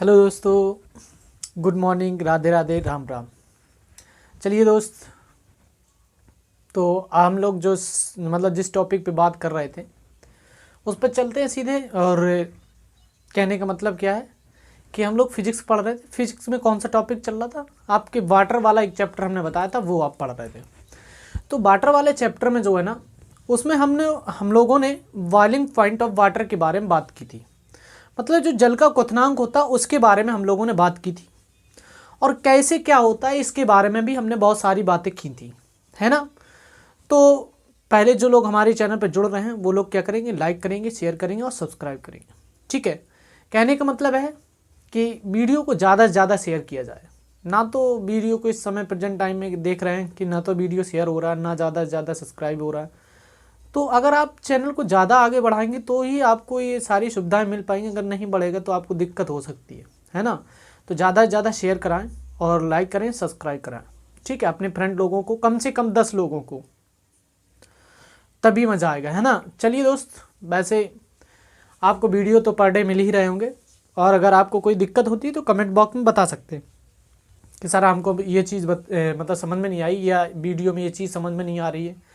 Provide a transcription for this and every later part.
Hello दोस्तों, good morning, Radhe Radhe, Ram Ram. चलिए दोस्त, तो हम लोग जो जिस टॉपिक पे बात कर रहे थे उस पर चलते हैं सीधे। और कहने का मतलब क्या है कि हम लोग फिजिक्स पढ़ रहे थे। फिजिक्स में कौन सा टॉपिक चल रहा था? आपके वाटर वाला एक चैप्टर हमने बताया था, वो आप पढ़ रहे थे। तो वाटर वाले चैप्टर में जो है ना, उसमें हम लोगों ने बॉइलिंग पॉइंट ऑफ वाटर के बारे में बात की थी। मतलब जो जल का क्वथनांक होता है उसके बारे में हम लोगों ने बात की थी, और कैसे क्या होता है इसके बारे में भी हमने बहुत सारी बातें की थी, है ना। तो पहले जो लोग हमारे चैनल पर जुड़ रहे हैं वो लोग क्या करेंगे, लाइक करेंगे, शेयर करेंगे और सब्सक्राइब करेंगे। ठीक है, कहने का मतलब है कि वीडियो को ज़्यादा से ज़्यादा शेयर किया जाए। ना तो वीडियो को इस समय प्रेजेंट टाइम में देख रहे हैं कि ना तो वीडियो शेयर हो रहा है, ना ज़्यादा से ज़्यादा सब्सक्राइब हो रहा है। तो अगर आप चैनल को ज़्यादा आगे बढ़ाएंगे तो ही आपको ये सारी सुविधाएं मिल पाएंगी। अगर नहीं बढ़ेगा तो आपको दिक्कत हो सकती है ना। तो ज़्यादा से ज़्यादा शेयर कराएं और लाइक करें, सब्सक्राइब कराएं। ठीक है, अपने फ्रेंड लोगों को, कम से कम 10 लोगों को, तभी मज़ा आएगा, है ना। चलिए दोस्त, वैसे आपको वीडियो तो पर डे मिल ही रहे होंगे, और अगर आपको कोई दिक्कत होती है तो कमेंट बॉक्स में बता सकते हैं कि सर हमको ये चीज़ समझ में नहीं आई, या वीडियो में ये चीज़ समझ में नहीं आ रही है,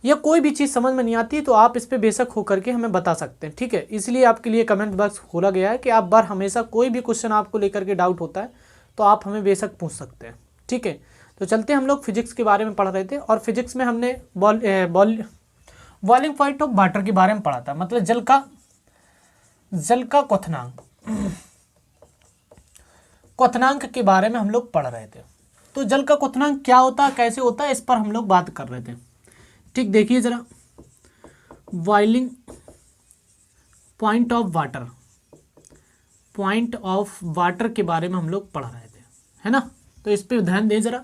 या कोई भी चीज़ समझ में नहीं आती है, तो आप इस पे बेशक हो करके हमें बता सकते हैं। ठीक है, इसलिए आपके लिए कमेंट बॉक्स खोला गया है कि आप बार हमेशा कोई भी क्वेश्चन आपको लेकर के डाउट होता है तो आप हमें बेशक पूछ सकते हैं। ठीक है, तो चलते हैं। हम लोग फिजिक्स के बारे में पढ़ रहे थे, और फिजिक्स में हमने बॉइलिंग पॉइंट ऑफ वाटर के बारे में पढ़ा था। मतलब जल का क्वथनांक के बारे में हम लोग पढ़ रहे थे। तो जल का क्वथनांक क्या होता है, कैसे होता है, इस पर हम लोग बात कर रहे थे। ठीक, देखिए जरा, बॉइलिंग पॉइंट ऑफ वाटर के बारे में हम लोग पढ़ रहे थे, है ना। तो इस पे ध्यान दें जरा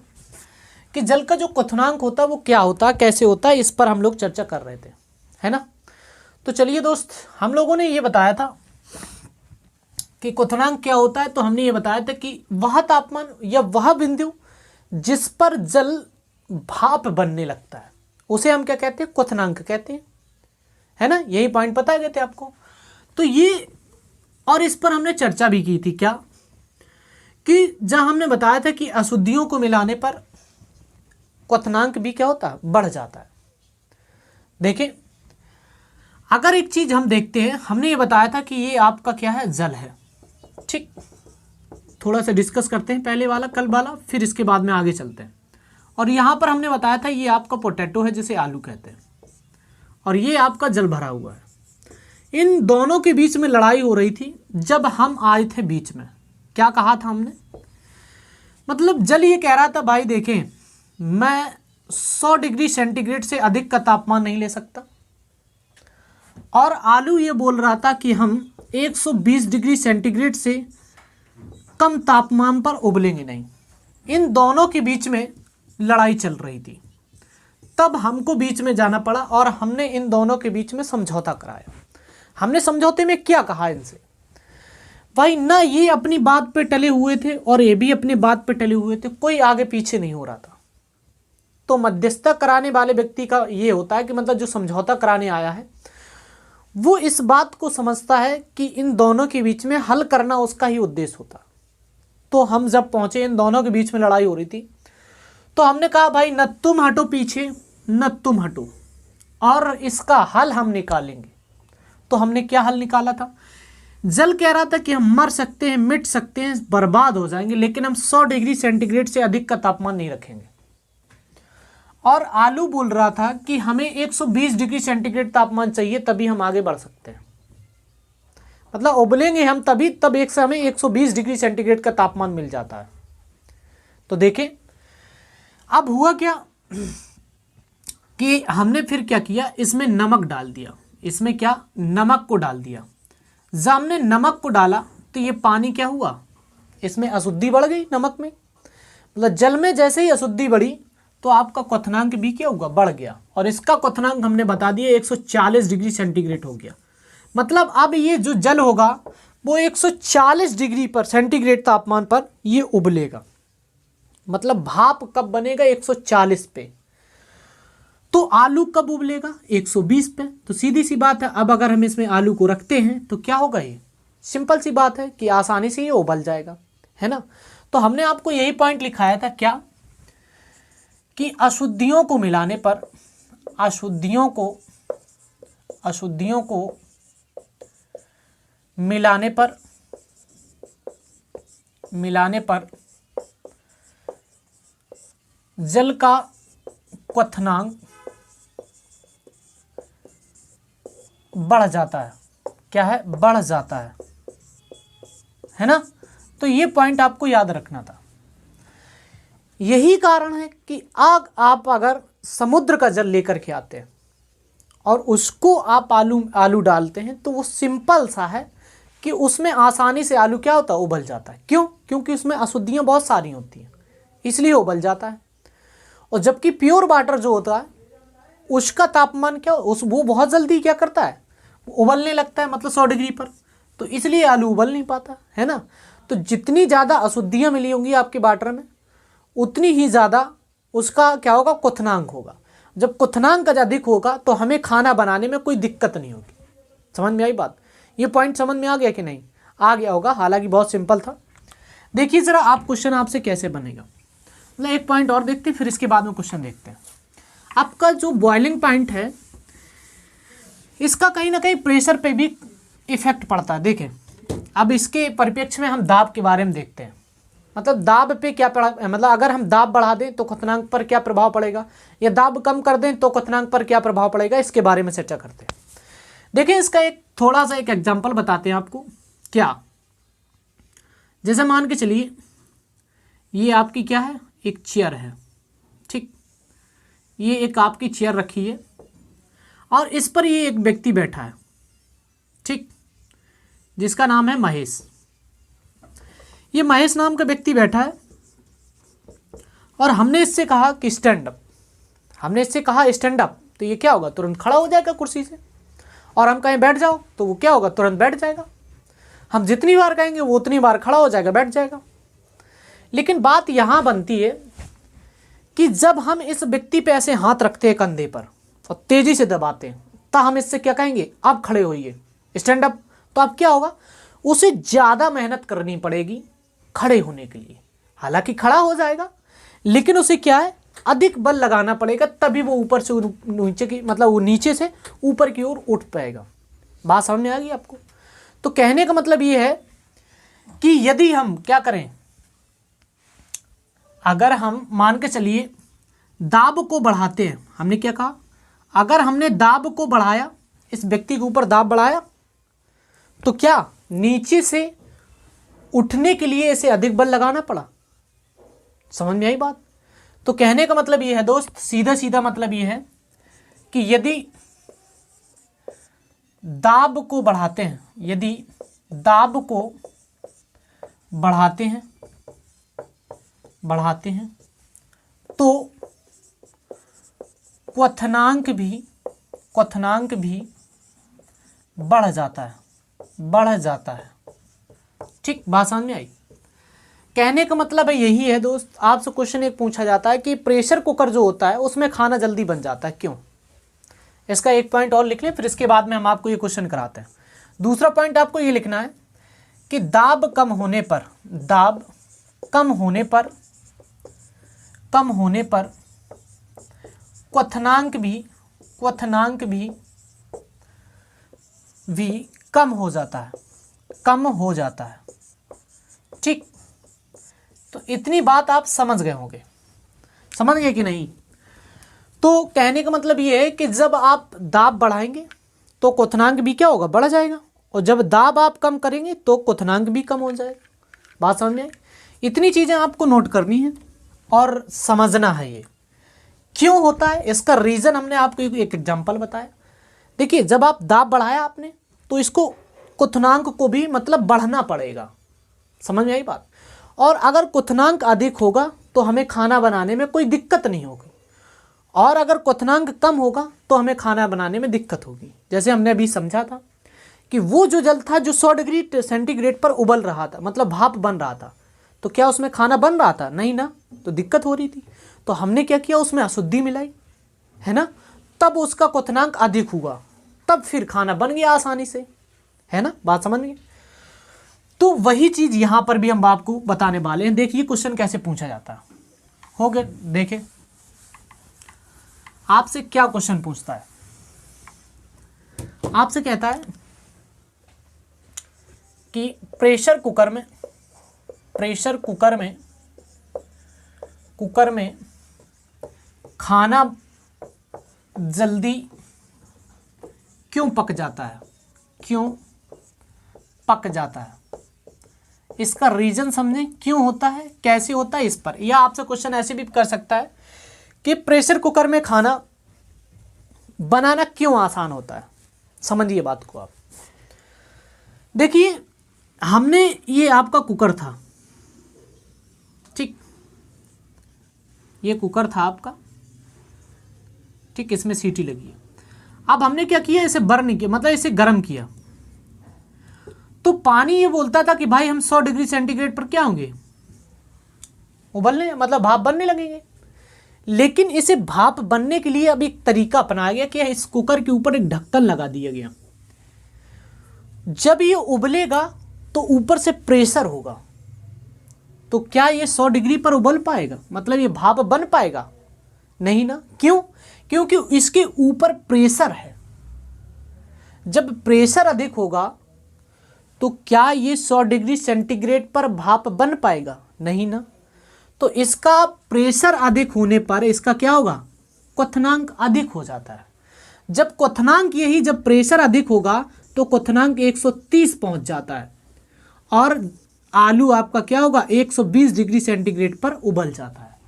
कि जल का जो क्वथनांक होता है वो क्या होता है, कैसे होता है, इस पर हम लोग चर्चा कर रहे थे, है ना। तो चलिए दोस्त, हम लोगों ने ये बताया था कि क्वथनांक क्या होता है। तो हमने ये बताया था कि वह तापमान या वह बिंदु जिस पर जल भाप बनने लगता है उसे हम क्या कहते हैं, क्वथनांक कहते हैं, है ना। यही पॉइंट बताए गए थे आपको। तो ये, और इस पर हमने चर्चा भी की थी क्या, कि जहां हमने बताया था कि अशुद्धियों को मिलाने पर क्वथनांक भी क्या होता है, बढ़ जाता है। देखिए, अगर एक चीज हम देखते हैं, हमने ये बताया था कि ये आपका क्या है, जल है। ठीक, थोड़ा सा डिस्कस करते हैं, पहले वाला, कल वाला, फिर इसके बाद में आगे चलते हैं। और यहाँ पर हमने बताया था ये आपका पोटैटो है, जिसे आलू कहते हैं, और ये आपका जल भरा हुआ है। इन दोनों के बीच में लड़ाई हो रही थी जब हम आए थे बीच में। क्या कहा था हमने, मतलब जल ये कह रहा था, भाई देखें, मैं 100 डिग्री सेंटीग्रेड से अधिक का तापमान नहीं ले सकता, और आलू ये बोल रहा था कि हम 120 डिग्री सेंटीग्रेड से कम तापमान पर उबलेंगे नहीं। इन दोनों के बीच में लड़ाई चल रही थी। तब हमको बीच में जाना पड़ा और हमने इन दोनों के बीच में समझौता कराया। हमने समझौते में क्या कहा इनसे, भाई ना ये अपनी बात पे टले हुए थे और ये भी अपनी बात पे टले हुए थे, कोई आगे पीछे नहीं हो रहा था। तो मध्यस्थता कराने वाले व्यक्ति का ये होता है कि मतलब जो समझौता कराने आया है वो इस बात को समझता है कि इन दोनों के बीच में हल करना उसका ही उद्देश्य होता। तो हम जब पहुंचे, इन दोनों के बीच में लड़ाई हो रही थी, तो हमने कहा भाई न तुम हटो पीछे, न तुम हटो, और इसका हल हम निकालेंगे। तो हमने क्या हल निकाला था, जल कह रहा था कि हम मर सकते हैं, मिट सकते हैं, बर्बाद हो जाएंगे, लेकिन हम 100 डिग्री सेंटीग्रेड से अधिक का तापमान नहीं रखेंगे। और आलू बोल रहा था कि हमें 120 डिग्री सेंटीग्रेड तापमान चाहिए, तभी हम आगे बढ़ सकते हैं। मतलब उबलेंगे हम तभी, तब एक से हमें 120 डिग्री सेंटीग्रेड का तापमान मिल जाता है। तो देखें अब हुआ क्या कि हमने फिर क्या किया, इसमें नमक डाल दिया। इसमें क्या, नमक को डाल दिया। जब हमने नमक को डाला तो ये पानी क्या हुआ, इसमें अशुद्धि बढ़ गई नमक में। मतलब जल में जैसे ही अशुद्धि बढ़ी तो आपका क्वथनांक भी क्या हुआ, बढ़ गया। और इसका क्वथनांक हमने बता दिया 140 डिग्री सेंटीग्रेड हो गया। मतलब अब ये जो जल होगा वो 140 डिग्री पर सेंटीग्रेड तापमान पर ये उबलेगा। मतलब भाप कब बनेगा, 140 पे। तो आलू कब उबलेगा, 120 पे। तो सीधी सी बात है, अब अगर हम इसमें आलू को रखते हैं तो क्या होगा, ये सिंपल सी बात है कि आसानी से ये उबल जाएगा, है ना। तो हमने आपको यही पॉइंट लिखाया था क्या, कि अशुद्धियों को मिलाने पर, अशुद्धियों को मिलाने पर जल का क्वथनांक बढ़ जाता है। क्या है? बढ़ जाता है ना। तो ये पॉइंट आपको याद रखना था। यही कारण है कि आप अगर समुद्र का जल लेकर के आते हैं और उसको आप आलू डालते हैं तो वो सिंपल सा है कि उसमें आसानी से आलू क्या होता है? उबल जाता है। क्यों? क्योंकि उसमें अशुद्धियाँ बहुत सारी होती हैं, इसलिए उबल जाता है। और जबकि प्योर वाटर जो होता है उसका तापमान क्या, वो बहुत जल्दी क्या करता है? उबलने लगता है, मतलब 100 डिग्री पर, तो इसलिए आलू उबल नहीं पाता, है ना। तो जितनी ज़्यादा अशुद्धियाँ मिली होंगी आपके वाटर में उतनी ही ज़्यादा उसका क्या होगा? क्वथनांक होगा। जब क्वथनांक अधिक होगा तो हमें खाना बनाने में कोई दिक्कत नहीं होगी। समझ में आई बात? ये पॉइंट समझ में आ गया कि नहीं? आ गया होगा, हालांकि बहुत सिंपल था। देखिए ज़रा आप क्वेश्चन आपसे कैसे बनेगा, मतलब एक पॉइंट और देखते हैं फिर इसके बाद में क्वेश्चन देखते हैं। आपका जो बॉइलिंग पॉइंट है इसका कहीं ना कहीं प्रेशर पे भी इफेक्ट पड़ता है। देखें अब इसके परिप्रेक्ष्य में हम दाब के बारे में देखते हैं, मतलब दाब पे क्या पड़ा, मतलब अगर हम दाब बढ़ा दें तो क्वथनांक पर क्या प्रभाव पड़ेगा, या दाब कम कर दें तो क्वथनांक पर क्या प्रभाव पड़ेगा, इसके बारे में चर्चा करते हैं। देखिए इसका एक थोड़ा सा एक एग्जांपल बताते हैं आपको। क्या, जैसे मान के चलिए ये आपकी क्या है? एक चेयर है, ठीक। ये एक आपकी चेयर रखी है और इस पर ये एक व्यक्ति बैठा है, ठीक, जिसका नाम है महेश। ये महेश नाम का व्यक्ति बैठा है और हमने इससे कहा कि स्टैंड अप, हमने इससे कहा स्टैंड अप, तो ये क्या होगा? तुरंत खड़ा हो जाएगा कुर्सी से। और हम कहें बैठ जाओ तो वो क्या होगा? तुरंत बैठ जाएगा। हम जितनी बार कहेंगे वो उतनी बार खड़ा हो जाएगा, बैठ जाएगा। लेकिन बात यहाँ बनती है कि जब हम इस व्यक्ति पे ऐसे हाथ रखते हैं कंधे पर और तेजी से दबाते हैं तो हम इससे क्या कहेंगे? आप खड़े होइए, स्टैंड अप। तो अब क्या होगा? उसे ज़्यादा मेहनत करनी पड़ेगी खड़े होने के लिए। हालांकि खड़ा हो जाएगा लेकिन उसे क्या है? अधिक बल लगाना पड़ेगा, तभी वो ऊपर से नीचे की, मतलब वो नीचे से ऊपर की ओर उठ पाएगा। बात समझ में आ गई आपको? तो कहने का मतलब ये है कि यदि हम क्या करें, अगर हम मान के चलिए दाब को बढ़ाते हैं, हमने क्या कहा? अगर हमने दाब को बढ़ाया, इस व्यक्ति के ऊपर दाब बढ़ाया, तो क्या नीचे से उठने के लिए इसे अधिक बल लगाना पड़ा। समझ में आई बात? तो कहने का मतलब ये है दोस्त, सीधा सीधा मतलब ये है कि यदि दाब को बढ़ाते हैं, यदि दाब को बढ़ाते हैं तो क्वथनांक भी बढ़ जाता है, ठीक। बात समझ में आई? कहने का मतलब है यही है दोस्त। आपसे क्वेश्चन एक पूछा जाता है कि प्रेशर कुकर जो होता है उसमें खाना जल्दी बन जाता है, क्यों? इसका एक पॉइंट और लिख लें, फिर इसके बाद में हम आपको ये क्वेश्चन कराते हैं। दूसरा पॉइंट आपको ये लिखना है कि दाब कम होने पर क्वथनांक भी कम हो जाता है, ठीक। तो इतनी बात आप समझ गए होंगे, समझ गए कि नहीं? तो कहने का मतलब ये है कि जब आप दाब बढ़ाएंगे तो क्वथनांक भी क्या होगा? बढ़ जाएगा, और जब दाब आप कम करेंगे तो क्वथनांक भी कम हो जाएगा। बात समझ में आई? इतनी चीज़ें आपको नोट करनी है और समझना है ये क्यों होता है। इसका रीज़न हमने आपको एक एग्जाम्पल बताया। देखिए जब आप दाब बढ़ाया आपने तो इसको क्वथनांक को भी मतलब बढ़ना पड़ेगा। समझ में आई बात? और अगर क्वथनांक अधिक होगा तो हमें खाना बनाने में कोई दिक्कत नहीं होगी, और अगर क्वथनांक कम होगा तो हमें खाना बनाने में दिक्कत होगी। जैसे हमने अभी समझा था कि वो जो जल था जो 100 डिग्री सेंटीग्रेड पर उबल रहा था, मतलब भाप बन रहा था, तो क्या उसमें खाना बन रहा था? नहीं ना, तो दिक्कत हो रही थी। तो हमने क्या किया? उसमें अशुद्धि मिलाई, है ना, तब उसका क्वथनांक अधिक हुआ, तब फिर खाना बन गया आसानी से, है ना। बात समझ गए? तो वही चीज यहां पर भी हम आपको बताने वाले हैं। देखिए क्वेश्चन कैसे पूछा जाता है। हो गए, देखे आपसे क्या क्वेश्चन पूछता है। आपसे कहता है कि प्रेशर कुकर में खाना जल्दी क्यों पक जाता है, क्यों पक जाता है, इसका रीजन समझें, क्यों होता है, कैसे होता है, इस पर। या आपसे क्वेश्चन ऐसे भी कर सकता है कि प्रेशर कुकर में खाना बनाना क्यों आसान होता है। समझिए बात को आप। देखिए हमने, ये आपका कुकर था, ठीक, ये कुकर था आपका, ठीक, इसमें सीटी लगी है। अब हमने क्या किया, इसे बर्न किया, मतलब इसे गर्म किया। तो पानी ये बोलता था कि भाई हम 100 डिग्री सेंटीग्रेड पर क्या होंगे, उबलने, मतलब भाप बनने लगेंगे। लेकिन इसे भाप बनने के लिए अब एक तरीका अपनाया गया कि इस कुकर के ऊपर एक ढक्कन लगा दिया गया। जब ये उबलेगा तो ऊपर से प्रेशर होगा, तो क्या ये 100 डिग्री पर उबल पाएगा, मतलब ये भाप बन पाएगा, नहीं ना। क्यों? क्योंकि इसके ऊपर प्रेशर है। जब प्रेशर अधिक होगा तो क्या ये 100 डिग्री सेंटीग्रेड पर भाप बन पाएगा, नहीं ना। तो इसका प्रेशर अधिक होने पर इसका क्या होगा, क्वथनांक अधिक हो जाता है। जब क्वथनांक यही, जब प्रेशर अधिक होगा तो क्वथनांक 130 पहुंच जाता है और आलू आपका क्या होगा, 120 डिग्री सेंटीग्रेड पर उबल जाता है।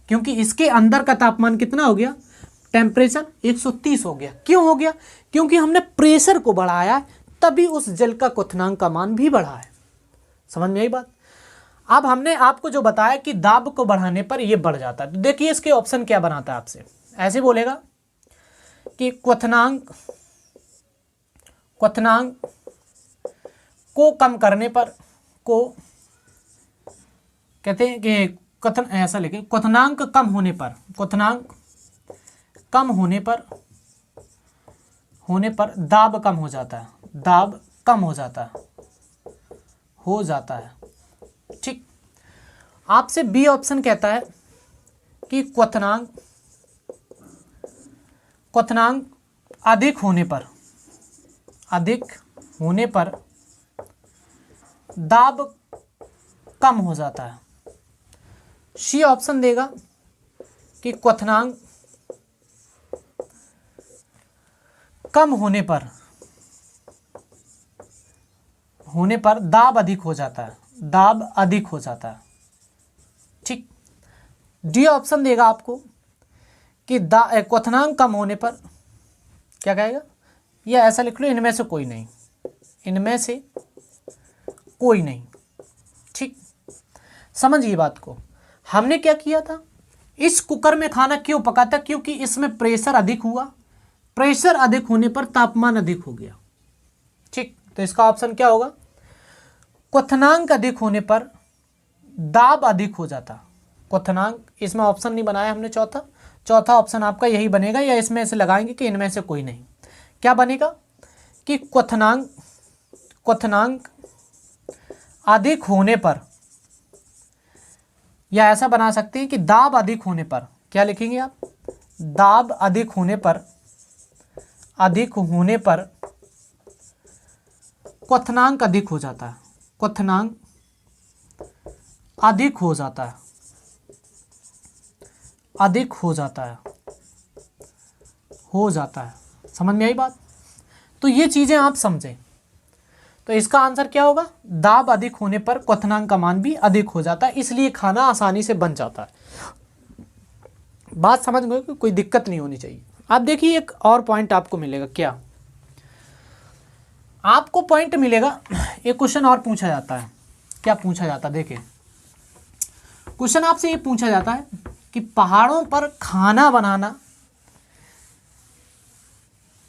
क्योंकि इसके अंदर का तापमान कितना हो गया, टेम्परेचर 130 हो गया। क्यों हो गया? क्योंकि हमने प्रेशर को बढ़ाया, तभी उस जल का क्वथनांक का मान भी बढ़ा है। समझ में आई बात। अब हमने आपको जो बताया कि दाब को बढ़ाने पर यह बढ़ जाता है। तो देखिए इसके ऑप्शन क्या बनाता है आपसे, ऐसे बोलेगा कि क्वथनांक को कम करने पर, को कहते हैं कि कथन, ऐसा लिखे, क्वथनांक कम होने पर, क्वथनांक कम होने पर दाब कम हो जाता है, दाब कम हो जाता है, ठीक। आपसे बी ऑप्शन कहता है कि क्वथनांक अधिक होने पर दाब कम हो जाता है। सी ऑप्शन देगा कि क्वथनांक कम होने पर दाब अधिक हो जाता है, दाब अधिक हो जाता है, ठीक। डी ऑप्शन देगा आपको कि क्वथनांक कम होने पर क्या कहेगा, या ऐसा लिख लो, इनमें से कोई नहीं, इनमें से कोई नहीं, ठीक। समझिए बात को। हमने क्या किया था, इस कुकर में खाना क्यों पका था, क्योंकि इसमें प्रेशर अधिक हुआ, प्रेशर अधिक होने पर तापमान अधिक हो गया, ठीक। तो इसका ऑप्शन क्या होगा, क्वथनांक अधिक होने पर दाब अधिक हो जाता। क्वथनांक, इसमें ऑप्शन नहीं बनाया हमने, चौथा ऑप्शन आपका यही बनेगा, या इसमें से लगाएंगे कि इनमें से कोई नहीं। क्या बनेगा कि क्वथनांक अधिक होने पर, या ऐसा बना सकते हैं कि दाब अधिक होने पर, क्या लिखेंगे आप, दाब अधिक होने पर क्वथनांक अधिक हो जाता है, क्वथनांक अधिक हो जाता है, अधिक हो जाता है। समझ में आई बात। तो ये चीजें आप समझें। तो इसका आंसर क्या होगा, दाब अधिक होने पर क्वथनांक का मान भी अधिक हो जाता है, इसलिए खाना आसानी से बन जाता है। बात समझ गए कि कोई दिक्कत नहीं होनी चाहिए। आप देखिए एक और पॉइंट आपको मिलेगा, क्या आपको पॉइंट मिलेगा, एक क्वेश्चन और पूछा जाता है। क्या पूछा जाता है, देखिए क्वेश्चन आपसे ये पूछा जाता है कि पहाड़ों पर खाना बनाना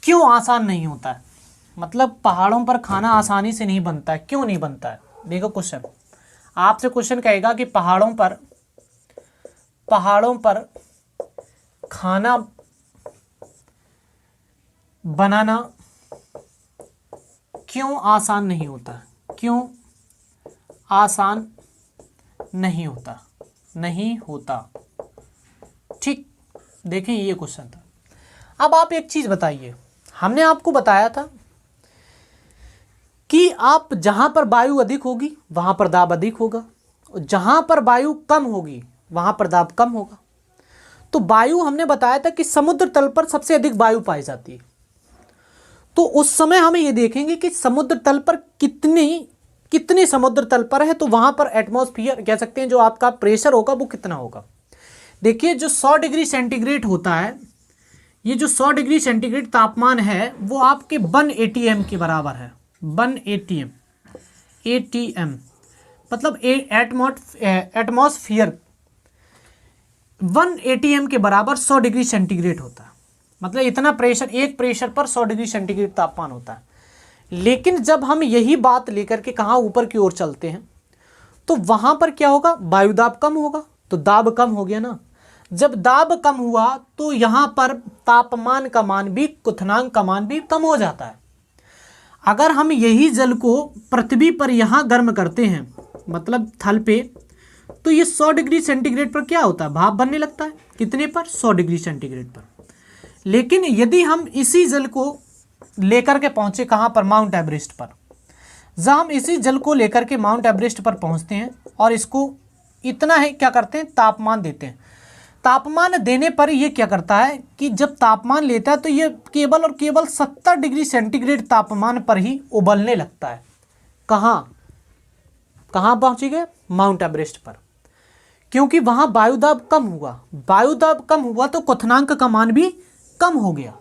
क्यों आसान नहीं होता है, मतलब पहाड़ों पर खाना आसानी से नहीं बनता है, क्यों नहीं बनता है। देखो क्वेश्चन आपसे, क्वेश्चन कहेगा कि पहाड़ों पर खाना बनाना क्यों आसान नहीं होता है, क्यों आसान नहीं होता, नहीं होता। ठीक, देखें ये क्वेश्चन था। अब आप एक चीज बताइए, हमने आपको बताया था कि आप जहां पर वायु अधिक होगी वहां पर दाब अधिक होगा, और जहां पर वायु कम होगी वहां पर दाब कम होगा। तो वायु हमने बताया था कि समुद्र तल पर सबसे अधिक वायु पाई जाती है। तो उस समय हमें ये देखेंगे कि समुद्र तल पर कितनी समुद्र तल पर है, तो वहां पर एटमॉस्फेयर कह सकते हैं जो आपका प्रेशर होगा वो कितना होगा। देखिए जो 100 डिग्री सेंटीग्रेड होता है, ये जो 100 डिग्री सेंटीग्रेड तापमान है वो आपके 1 ATM के बराबर है। 1 ATM, ATM मतलब एटमॉस्फेयर 1 ATM के बराबर 100 डिग्री सेंटीग्रेड होता है। मतलब इतना प्रेशर, एक प्रेशर पर 100 डिग्री सेंटीग्रेड तापमान होता है। लेकिन जब हम यही बात लेकर के कहाँ ऊपर की ओर चलते हैं तो वहां पर क्या होगा, वायु दाब कम होगा, तो दाब कम हो गया ना। जब दाब कम हुआ तो यहां पर तापमान का मान भी, क्वथनांक का मान भी कम हो जाता है। अगर हम यही जल को पृथ्वी पर यहां गर्म करते हैं, मतलब थल पे, तो ये 100 डिग्री सेंटीग्रेड पर क्या होता है, भाप बनने लगता है। कितने पर, 100 डिग्री सेंटीग्रेड पर। लेकिन यदि हम इसी जल को लेकर के पहुंचे कहां पर, माउंट एवरेस्ट पर, जब हम इसी जल को लेकर के माउंट एवरेस्ट पर पहुंचते हैं और इसको इतना है क्या करते हैं, तापमान देते हैं। तापमान देने पर ये क्या करता है कि जब तापमान लेता है तो ये केवल और केवल 70 डिग्री सेंटीग्रेड तापमान पर ही उबलने लगता है। कहाँ पहुंची गए, माउंट एवरेस्ट पर, क्योंकि वहां वायुदाब कम हुआ। वायुदाब कम हुआ तो क्वथनांक का मान भी कम हो गया।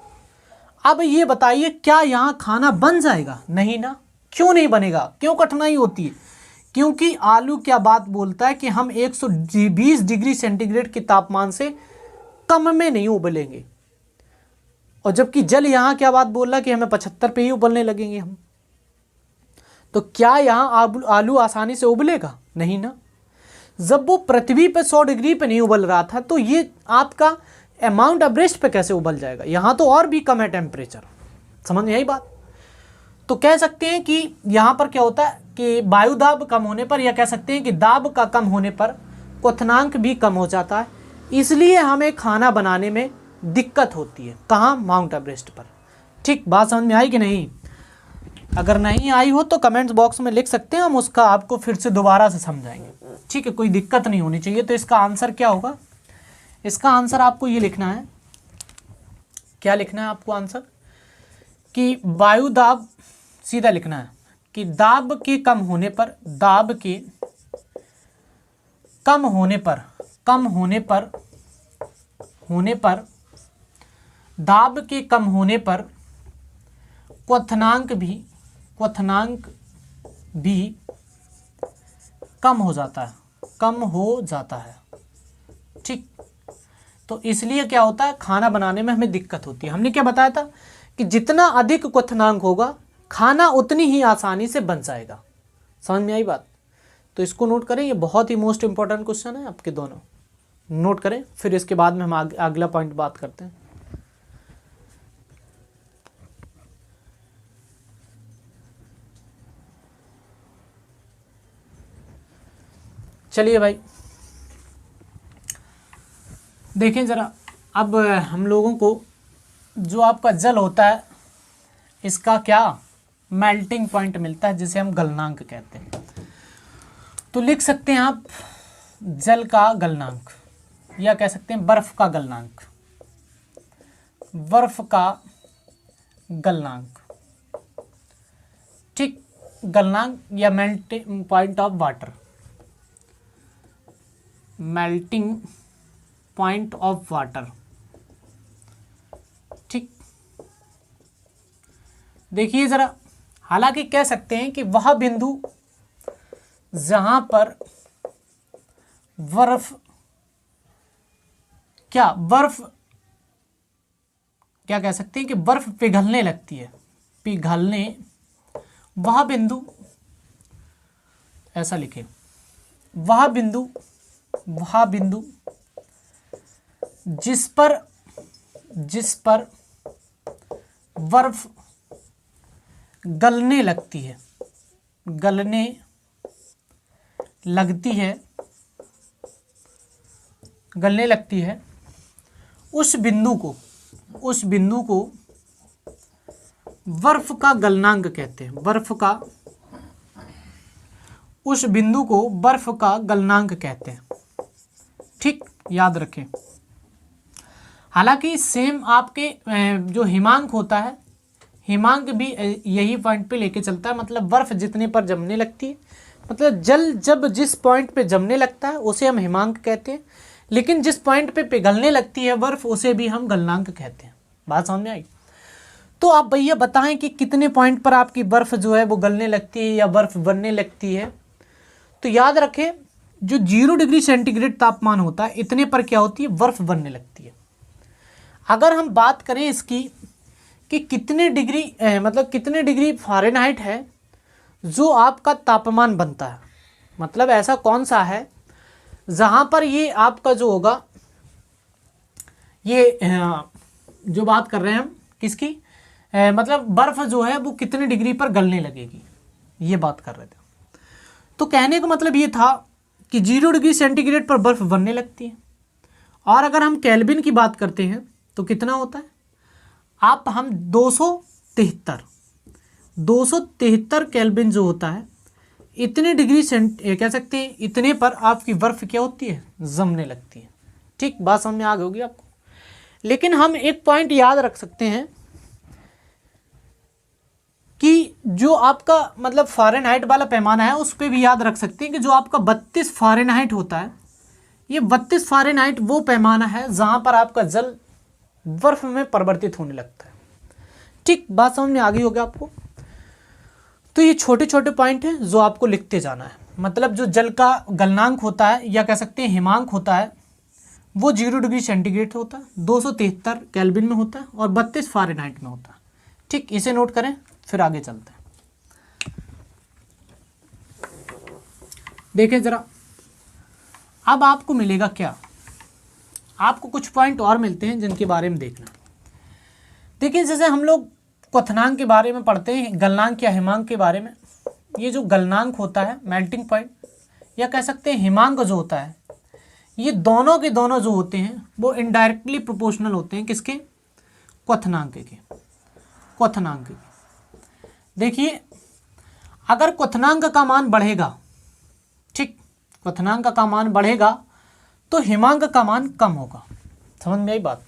अब ये बताइए क्या यहाँ खाना बन जाएगा, नहीं ना। क्यों नहीं बनेगा, क्यों कठिनाई होती है, क्योंकि आलू क्या बात बोलता है कि हम 120 डिग्री सेंटीग्रेड के तापमान से कम में नहीं उबलेंगे, और जबकि जल यहाँ क्या बात बोल रहा है कि हमें 75 पे ही उबलने लगेंगे हम। तो क्या यहाँ आलू आसानी से उबलेगा, नहीं ना। जब वो पृथ्वी पे 100 डिग्री पे नहीं उबल रहा था तो ये आपका माउंट एवरेस्ट पे कैसे उबल जाएगा। यहाँ तो और भी कम है टेम्परेचर, समझ में आई बात। तो कह सकते हैं कि यहाँ पर क्या होता है कि वायु दाब कम होने पर, या कह सकते हैं कि दाब का कम होने पर क्वथनांक भी कम हो जाता है, इसलिए हमें खाना बनाने में दिक्कत होती है। कहाँ, माउंट एवरेस्ट पर। ठीक, बात समझ में आई कि नहीं। अगर नहीं आई हो तो कमेंट्स बॉक्स में लिख सकते हैं, हम उसका आपको फिर से दोबारा से समझाएंगे। ठीक है, कोई दिक्कत नहीं होनी चाहिए। तो इसका आंसर क्या होगा, इसका आंसर आपको ये लिखना है, क्या लिखना है आपको आंसर, कि वायु दाब, सीधा लिखना है कि दाब के कम होने पर, दाब के कम होने पर, दाब के कम होने पर क्वथनांक भी कम हो जाता है, ठीक। तो इसलिए क्या होता है, खाना बनाने में हमें दिक्कत होती है। हमने क्या बताया था कि जितना अधिक क्वथनांक होगा खाना उतनी ही आसानी से बन जाएगा। समझ में आई बात। तो इसको नोट करें, ये बहुत ही मोस्ट इंपॉर्टेंट क्वेश्चन है आपके, दोनों नोट करें। फिर इसके बाद में हम अगला पॉइंट बात करते हैं। चलिए भाई देखें ज़रा, अब हम लोगों को जो आपका जल होता है इसका क्या मेल्टिंग पॉइंट मिलता है, जिसे हम गलनांक कहते हैं। तो लिख सकते हैं आप जल का गलनांक, या कह सकते हैं बर्फ का गलनांक, बर्फ का गलनांक, ठीक। गलनांक या melting point of water, melting point of water, ठीक। देखिए जरा, हालांकि कह सकते हैं कि वह बिंदु जहां पर बर्फ क्या कह सकते हैं कि बर्फ पिघलने लगती है, वह बिंदु, ऐसा लिखे, वह बिंदु जिस पर बर्फ गलने लगती है, लगती है, गलने लगती है, उस बिंदु को बर्फ का गलनांक कहते हैं। उस बिंदु को बर्फ का गलनांक कहते हैं। ठीक, याद रखें। हालांकि सेम आपके जो हिमांक होता है, हिमांक भी यही पॉइंट पे लेके चलता है। मतलब बर्फ जितने पर जमने लगती है, मतलब जल जब जिस पॉइंट पे जमने लगता है उसे हम हिमांक कहते हैं, लेकिन जिस पॉइंट पे पिघलने लगती है बर्फ उसे भी हम गलनांक कहते हैं। बात समझ में आई? तो आप भैया बताएं कि कितने पॉइंट पर आपकी बर्फ जो है वो गलने लगती है या बर्फ बनने लगती है। तो याद रखें, जो 0 डिग्री सेंटीग्रेड तापमान होता है इतने पर क्या होती है, बर्फ बनने लगती है। अगर हम बात करें इसकी कि कितने डिग्री मतलब कितने डिग्री फ़ारेनहाइट है जो आपका तापमान बनता है, मतलब ऐसा कौन सा है जहाँ पर ये आपका जो होगा, ये जो बात कर रहे हैं हम किसकी, मतलब बर्फ जो है वो कितने डिग्री पर गलने लगेगी, ये बात कर रहे थे। तो कहने का मतलब ये था कि 0 डिग्री सेंटीग्रेड पर बर्फ बनने लगती है। और अगर हम केल्विन की बात करते हैं तो कितना होता है, आप हम 273 केल्विन जो होता है, इतने डिग्री कह सकते हैं, इतने पर आपकी बर्फ क्या होती है, जमने लगती है। ठीक, बात समझ में आ गई होगी आपको। लेकिन हम एक पॉइंट याद रख सकते हैं कि जो आपका मतलब फ़ारेनहाइट वाला पैमाना है उस पर भी याद रख सकते हैं कि जो आपका 32 फ़ारेनहाइट होता है, ये 32 फ़ारेनहाइट वो पैमाना है जहाँ पर आपका जल बर्फ में परिवर्तित होने लगता है। ठीक, बात समझ में आ गई होगी आपको। तो ये छोटे छोटे पॉइंट हैं जो आपको लिखते जाना है। मतलब जो जल का गलनांक होता है या कह सकते हैं हिमांक होता है, वो 0 डिग्री सेंटीग्रेड होता है, 273 केल्विन में होता है और 32 फ़ारेनहाइट में होता है। ठीक, इसे नोट करें, फिर आगे चलते हैं। देखें जरा, अब आपको मिलेगा क्या, आपको कुछ पॉइंट और मिलते हैं जिनके बारे में देखना। देखिए, जैसे हम लोग क्वथनांक के बारे में पढ़ते हैं, गलनांक या हिमांक के बारे में। ये जो गलनांक होता है, मेल्टिंग पॉइंट, या कह सकते हैं हिमांक जो होता है, ये दोनों के दोनों जो होते हैं वो इनडायरेक्टली प्रोपोर्शनल होते हैं किसके, क्वथनांक के। देखिए, अगर क्वथनांक का मान बढ़ेगा, ठीक, क्वथनांक का मान बढ़ेगा तो हिमांक का मान कम होगा। समझ में आई बात?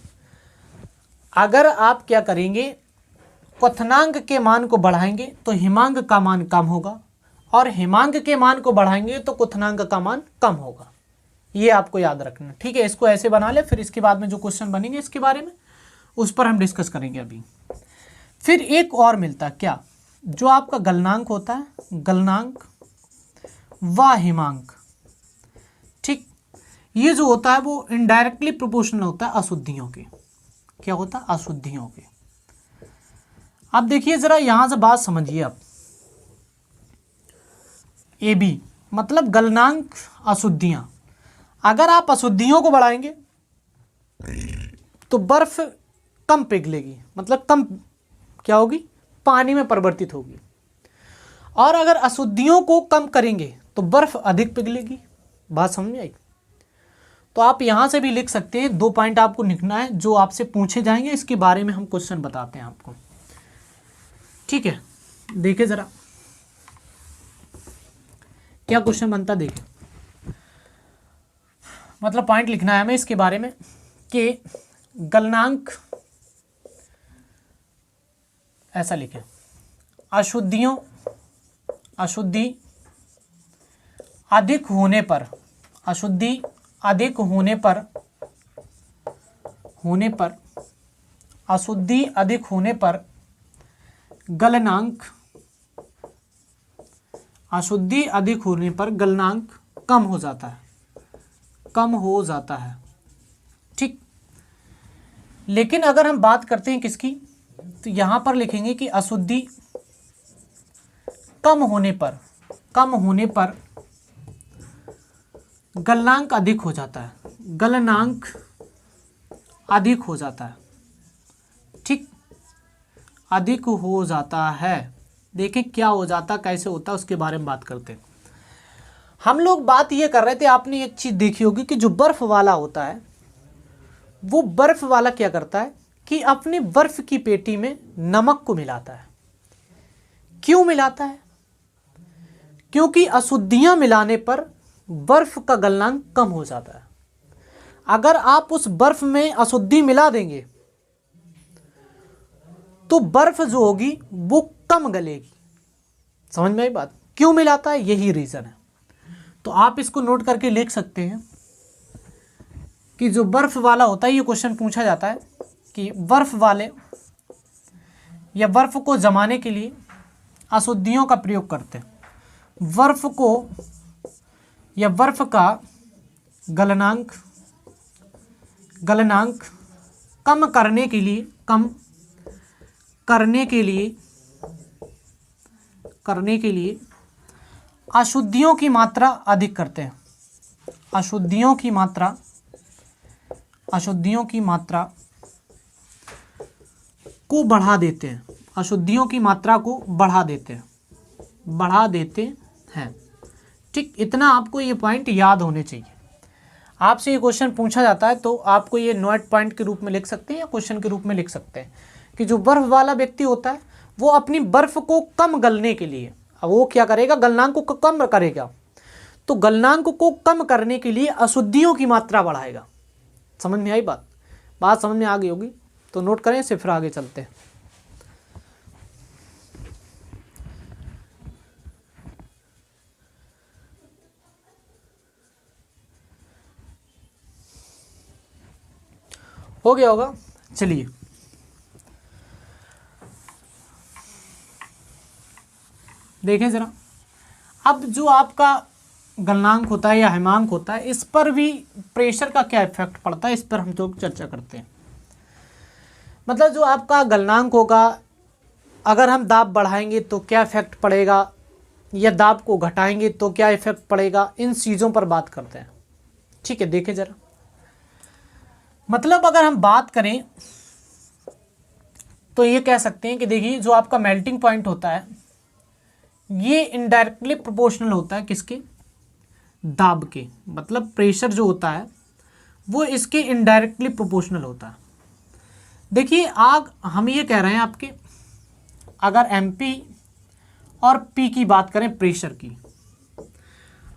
अगर आप क्या करेंगे, क्वथनांक के मान को बढ़ाएंगे तो हिमांक का मान कम होगा, और हिमांक के मान को बढ़ाएंगे तो क्वथनांक का मान कम होगा। ये आपको याद रखना, ठीक है। इसको ऐसे बना ले, फिर इसके बाद में जो क्वेश्चन बनेंगे इसके बारे में उस पर हम डिस्कस करेंगे अभी। फिर एक और मिलता है क्या, जो आपका गलनांक होता है, गलनांक व हिमांक। ठीक, ये जो होता है वो इनडायरेक्टली प्रोपोर्शनल होता है अशुद्धियों के। क्या होता है, अशुद्धियों के। अब देखिए जरा, यहां से बात समझिए आप। ए बी मतलब गलनांक, अशुद्धियां। अगर आप अशुद्धियों को बढ़ाएंगे तो बर्फ कम पिघलेगी, मतलब कम क्या होगी, पानी में परिवर्तित होगी। और अगर अशुद्धियों को कम करेंगे तो बर्फ अधिक पिघलेगी। बात समझ में आई? तो आप यहां से भी लिख सकते हैं, 2 पॉइंट आपको लिखना है जो आपसे पूछे जाएंगे, इसके बारे में हम क्वेश्चन बताते हैं आपको। ठीक है, देखिए जरा क्या क्वेश्चन बनता, देखिए। मतलब पॉइंट लिखना है हमें इसके बारे में कि गलनांक, ऐसा लिखें, अशुद्धि अधिक होने पर, अशुद्धि अधिक होने पर, अशुद्धि अधिक होने पर गलनांक, अशुद्धि अधिक होने पर गलनांक कम हो जाता है, कम हो जाता है। ठीक, लेकिन अगर हम बात करते हैं किसकी, तो यहां पर लिखेंगे कि अशुद्धि कम होने पर गलनांक अधिक हो जाता है, गलनांक अधिक हो जाता है। ठीक, अधिक हो जाता है। देखें क्या हो जाता, कैसे होता है, उसके बारे में बात करते हैं। हम लोग बात ये कर रहे थे, आपने एक चीज़ देखी होगी कि जो बर्फ़ वाला होता है वो बर्फ़ वाला क्या करता है कि अपने बर्फ़ की पेटी में नमक को मिलाता है। क्यों मिलाता है? क्योंकि अशुद्धियां मिलाने पर बर्फ़ का गलनांक कम हो जाता है। अगर आप उस बर्फ़ में अशुद्धि मिला देंगे तो बर्फ़ जो होगी वो कम गलेगी। समझ में आई बात? क्यों मिलाता है, यही रीज़न है। तो आप इसको नोट करके लिख सकते हैं कि जो बर्फ़ वाला होता है, ये क्वेश्चन पूछा जाता है कि बर्फ़ वाले या बर्फ़ को जमाने के लिए अशुद्धियों का प्रयोग करते हैं। बर्फ़ को या बर्फ़ का गलनांक कम करने के लिए अशुद्धियों की मात्रा अधिक करते हैं। अशुद्धियों की मात्रा को बढ़ा देते हैं। अशुद्धियों की मात्रा को बढ़ा देते हैं। ठीक, इतना आपको ये पॉइंट याद होने चाहिए। आपसे ये क्वेश्चन पूछा जाता है तो आपको ये नोट पॉइंट के रूप में लिख सकते हैं या क्वेश्चन के रूप में लिख सकते हैं कि जो बर्फ़ वाला व्यक्ति होता है वो अपनी बर्फ़ को कम गलने के लिए, अब वो क्या करेगा, गलनांक को कम करेगा। तो गलनांक को कम करने के लिए अशुद्धियों की मात्रा बढ़ाएगा। समझ में आई बात? बात समझ में आ गई होगी तो नोट करें, इसे फिर आगे चलते हैं। हो गया होगा। चलिए देखें ज़रा, अब जो आपका गलनांक होता है या हिमांक होता है, इस पर भी प्रेशर का क्या इफेक्ट पड़ता है, इस पर हम लोग चर्चा करते हैं। मतलब जो आपका गलनांक होगा, अगर हम दाब बढ़ाएंगे तो क्या इफेक्ट पड़ेगा या दाब को घटाएंगे तो क्या इफेक्ट पड़ेगा, इन चीज़ों पर बात करते हैं। ठीक है, देखें ज़रा। मतलब अगर हम बात करें तो ये कह सकते हैं कि देखिए जो आपका मेल्टिंग पॉइंट होता है ये इनडायरेक्टली प्रोपोर्शनल होता है किसके, दाब के। मतलब प्रेशर जो होता है वो इसके इनडायरेक्टली प्रोपोर्शनल होता है। देखिए आग हम ये कह रहे हैं आपके, अगर एमपी और पी की बात करें प्रेशर की,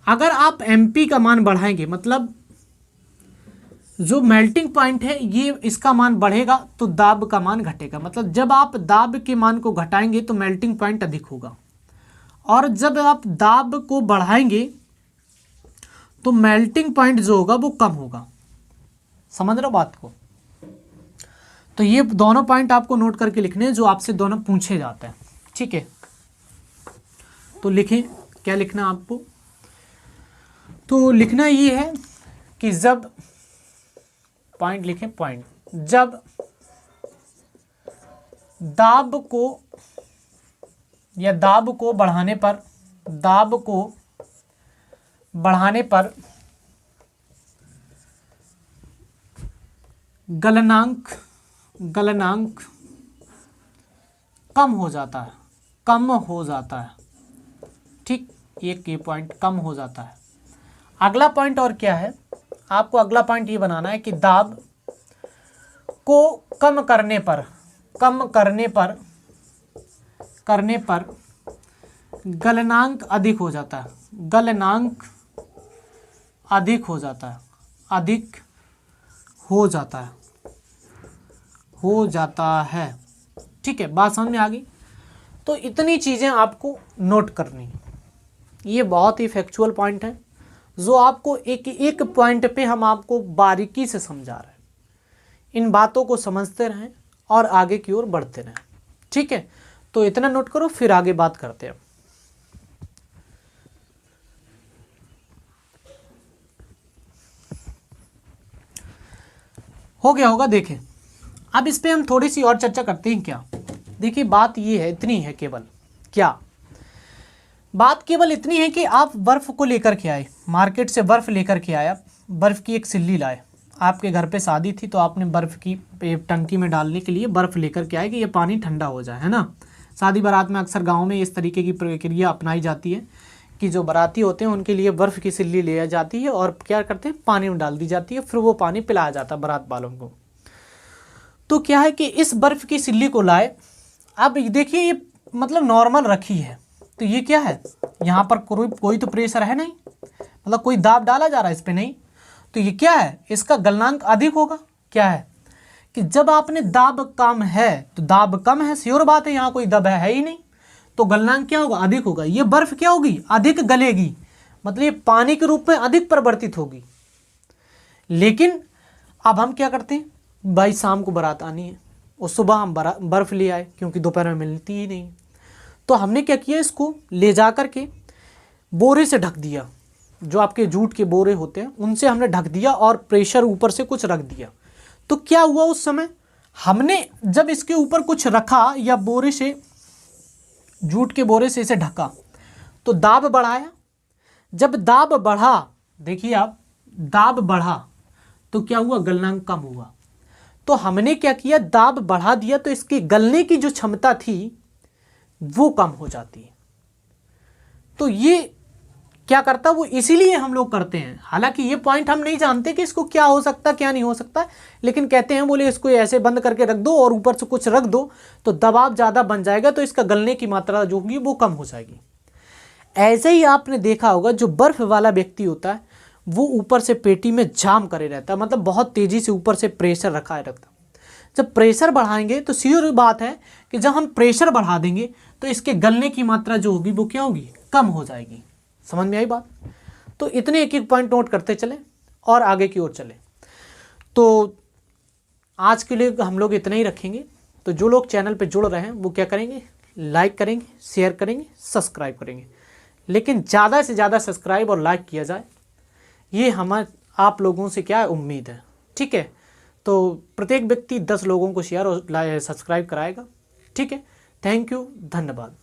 अगर आप एमपी का मान बढ़ाएंगे, मतलब जो मेल्टिंग पॉइंट है ये इसका मान बढ़ेगा तो दाब का मान घटेगा। मतलब जब आप दाब के मान को घटाएंगे तो मेल्टिंग पॉइंट अधिक होगा, और जब आप दाब को बढ़ाएंगे तो मेल्टिंग पॉइंट जो होगा वो कम होगा। समझ रहे हो बात को? तो ये दोनों पॉइंट आपको नोट करके लिखने हैं जो आपसे दोनों पूछे जाते हैं। ठीक है, तो लिखें, क्या लिखना है आपको? तो लिखना ये है कि जब पॉइंट लिखें, पॉइंट, जब दाब को या दाब को बढ़ाने पर गलनांक कम हो जाता है। ठीक, एक ये पॉइंट कम हो जाता है। अगला पॉइंट और क्या है, आपको अगला पॉइंट ये बनाना है कि दाब को कम करने पर गलनांक अधिक हो जाता है। गलनांक अधिक हो जाता है। ठीक है, बात समझ में आ गई? तो इतनी चीज़ें आपको नोट करनी है। ये बहुत ही फैक्चुअल पॉइंट है जो आपको एक एक पॉइंट पे हम आपको बारीकी से समझा रहे हैं। इन बातों को समझते रहें और आगे की ओर बढ़ते रहें। ठीक है, तो इतना नोट करो, फिर आगे बात करते हैं। हो गया होगा। देखें अब इस पे हम थोड़ी सी और चर्चा करते हैं। क्या, देखिए बात ये है, इतनी है केवल, क्या बात केवल इतनी है कि आप बर्फ़ को लेकर के आए, मार्केट से बर्फ़ लेकर के आया, बर्फ़ की एक सिल्ली लाए, आपके घर पे शादी थी तो आपने बर्फ़ की टंकी में डालने के लिए बर्फ़ लेकर के आए कि ये पानी ठंडा हो जाए, है ना। शादी बारात में अक्सर गाँव में इस तरीके की प्रक्रिया अपनाई जाती है कि जो बाराती होते हैं उनके लिए बर्फ़ की सिल्ली ले जाती है और क्या करते हैं, पानी में डाल दी जाती है, फिर वो पानी पिलाया जाता है बारात वालों को। तो क्या है कि इस बर्फ़ की सिल्ली को लाए, अब देखिए ये मतलब नॉर्मल रखी है, तो ये क्या है, यहाँ पर कोई तो प्रेशर है नहीं, मतलब कोई दाब डाला जा रहा है इस पर नहीं, तो ये क्या है, इसका गलनांक अधिक होगा। क्या है कि जब आपने दाब कम है, तो दाब कम है, श्योर बात है, यहाँ कोई दब है ही नहीं, तो गलनांक क्या होगा, अधिक होगा। ये बर्फ़ क्या होगी, अधिक गलेगी, मतलब ये पानी के रूप में अधिक परिवर्तित होगी। लेकिन अब हम क्या करते हैं, भाई शाम को बारात आनी है और सुबह हम बर्फ़ ले आए, क्योंकि दोपहर में मिलती ही नहीं, तो हमने क्या किया, इसको ले जा कर के बोरे से ढक दिया, जो आपके जूट के बोरे होते हैं उनसे हमने ढक दिया और प्रेशर ऊपर से कुछ रख दिया। तो क्या हुआ, उस समय हमने जब इसके ऊपर कुछ रखा या बोरे से, जूट के बोरे से इसे ढका, तो दाब बढ़ाया। जब दाब बढ़ा, देखिए आप, दाब बढ़ा तो क्या हुआ, गलनांक कम हुआ। तो हमने क्या किया, दाब बढ़ा दिया, तो इसकी गलने की जो क्षमता थी वो कम हो जाती है। तो ये क्या करता, वो इसीलिए हम लोग करते हैं। हालांकि ये पॉइंट हम नहीं जानते कि इसको क्या हो सकता क्या नहीं हो सकता, लेकिन कहते हैं, बोले इसको ऐसे बंद करके रख दो और ऊपर से कुछ रख दो तो दबाव ज़्यादा बन जाएगा, तो इसका गलने की मात्रा जो होगी वो कम हो जाएगी। ऐसे ही आपने देखा होगा, जो बर्फ़ वाला व्यक्ति होता है वो ऊपर से पेटी में जाम करे रहता है, मतलब बहुत तेज़ी से ऊपर से प्रेशर रखा रहता है। जब प्रेशर बढ़ाएंगे तो श्योर बात है कि जब हम प्रेशर बढ़ा देंगे तो इसके गलने की मात्रा जो होगी वो क्या होगी, कम हो जाएगी। समझ में आई बात? तो इतने एक एक पॉइंट नोट करते चले और आगे की ओर चले। तो आज के लिए हम लोग इतना ही रखेंगे। तो जो लोग चैनल पे जुड़ रहे हैं वो क्या करेंगे, लाइक करेंगे, शेयर करेंगे, सब्सक्राइब करेंगे, लेकिन ज़्यादा से ज़्यादा सब्सक्राइब और लाइक किया जाए, ये आप लोगों से क्या है, उम्मीद है। ठीक है, तो प्रत्येक व्यक्ति 10 लोगों को शेयर और सब्सक्राइब कराएगा। ठीक है, थैंक यू, धन्यवाद।